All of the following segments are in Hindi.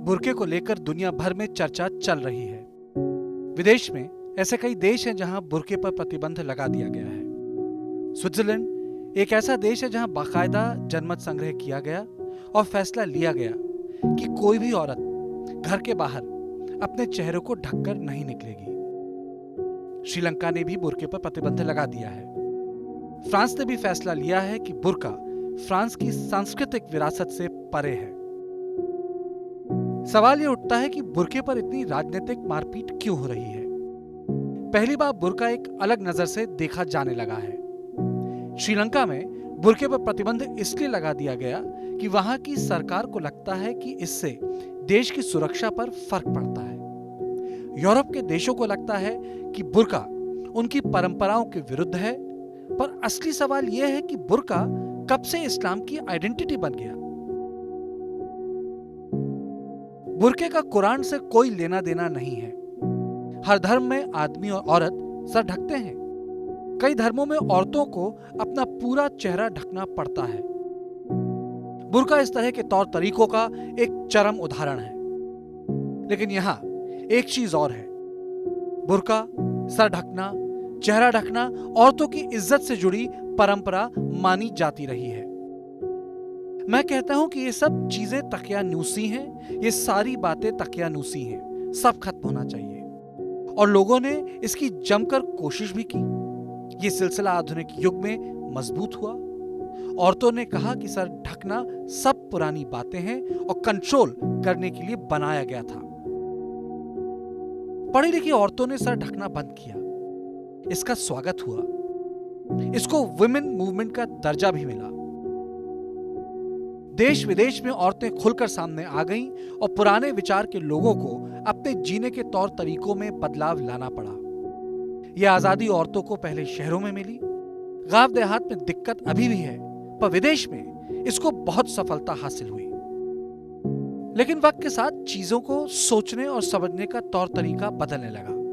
बुर्के को लेकर दुनिया भर में चर्चा चल रही है। विदेश में ऐसे कई देश हैं जहां बुर्के पर प्रतिबंध लगा दिया गया है। स्विट्जरलैंड एक ऐसा देश है जहां बाकायदा जनमत संग्रह किया गया और फैसला लिया गया कि कोई भी औरत घर के बाहर अपने चेहरे को ढककर नहीं निकलेगी। श्रीलंका ने भी बुर्के पर प्रतिबंध लगा दिया है। फ्रांस ने भी फैसला लिया है कि बुर्का फ्रांस की सांस्कृतिक विरासत से परे है। सवाल यह उठता है कि बुर्के पर इतनी राजनीतिक मारपीट क्यों हो रही है। पहली बार बुर्का एक अलग नजर से देखा जाने लगा है। श्रीलंका में बुर्के पर प्रतिबंध इसलिए लगा दिया गया कि वहां की सरकार को लगता है कि इससे देश की सुरक्षा पर फर्क पड़ता है। यूरोप के देशों को लगता है कि बुर्का उनकी परंपराओं के विरुद्ध है, पर असली सवाल यह है कि बुर्का कब से इस्लाम की आइडेंटिटी बन गया। बुर्के का कुरान से कोई लेना देना नहीं है। हर धर्म में आदमी और औरत सर ढकते हैं। कई धर्मों में औरतों को अपना पूरा चेहरा ढकना पड़ता है। बुर्का इस तरह के तौर तरीकों का एक चरम उदाहरण है। लेकिन यहां एक चीज और है। बुर्का, सर ढकना, चेहरा ढकना औरतों की इज्जत से जुड़ी परंपरा मानी जाती रही है। मैं कहता हूं कि ये सब चीजें तकियानूसी हैं। ये सारी बातें तकियानूसी हैं। सब खत्म होना चाहिए। और लोगों ने इसकी जमकर कोशिश भी की। ये सिलसिला आधुनिक युग में मजबूत हुआ। औरतों ने कहा कि सर ढकना सब पुरानी बातें हैं और कंट्रोल करने के लिए बनाया गया था। पढ़ी लिखी औरतों ने सर ढकना बंद किया। इसका स्वागत हुआ। इसको वुमेन मूवमेंट का दर्जा भी मिला। देश विदेश में औरतें खुलकर सामने आ गईं और पुराने विचार के लोगों को अपने जीने के तौर तरीकों में बदलाव लाना पड़ा। यह आजादी औरतों को पहले शहरों में मिली। गांव देहात में दिक्कत अभी भी है, पर विदेश में इसको बहुत सफलता हासिल हुई। लेकिन वक्त के साथ चीजों को सोचने और समझने का तौर तरीका बदलने लगा।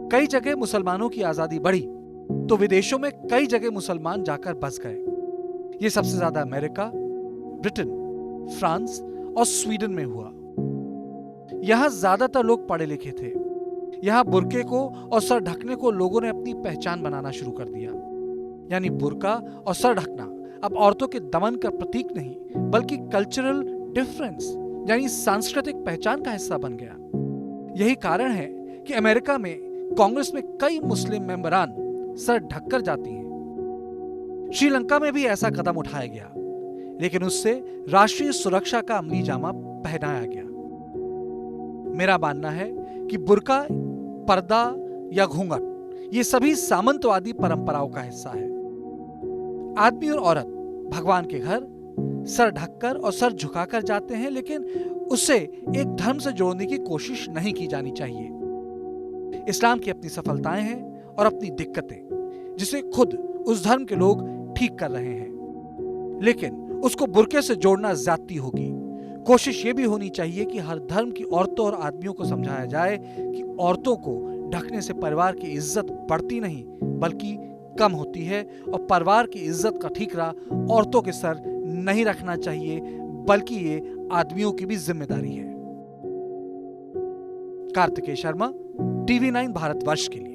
कई जगह मुसलमानों की आजादी बढ़ी तो विदेशों में कई जगह मुसलमान जाकर बस गए। ये सबसे ज्यादा अमेरिका, ब्रिटेन, फ्रांस और स्वीडन में हुआ। यहां ज्यादातर लोग पढ़े लिखे थे। यहां बुर्के को और सर ढकने को लोगों ने अपनी पहचान बनाना शुरू कर दिया। यानी बुर्का और सर ढकना अब औरतों के दमन का प्रतीक नहीं, बल्कि कल्चरल डिफरेंस यानी सांस्कृतिक पहचान का हिस्सा बन गया। यही कारण है कि अमेरिका में कांग्रेस में कई मुस्लिम मेंबरान सर ढककर जाती हैं। श्रीलंका में भी ऐसा कदम उठाया गया, लेकिन उससे राष्ट्रीय सुरक्षा का अमली जामा पहनाया गया। मेरा मानना है कि बुर्का, पर्दा या घूंघट ये सभी सामंतवादी परंपराओं का हिस्सा है। आदमी और औरत भगवान के घर सर ढककर और सर झुकाकर जाते हैं, लेकिन उसे एक धर्म से जोड़ने की कोशिश नहीं की जानी चाहिए। इस्लाम की अपनी सफलताएं हैं और अपनी दिक्कतें, जिसे खुद उस धर्म के लोग ठीक कर रहे हैं। लेकिन उसको बुर्के से जोड़ना ज्यादती होगी। कोशिश ये भी होनी चाहिए कि हर धर्म की औरतों और आदमियों को समझाया जाए कि औरतों को ढकने से परिवार की इज्जत बढ़ती नहीं, बल्कि कम होती है, और परिवार की इज्जत का ठीकरा औरतों के सर नहीं रखना चाहिए, बल्कि ये आदमियों की भी जिम्मेदारी है। कार्तिकेय शर्मा, TV9 भारतवर्ष के लिए।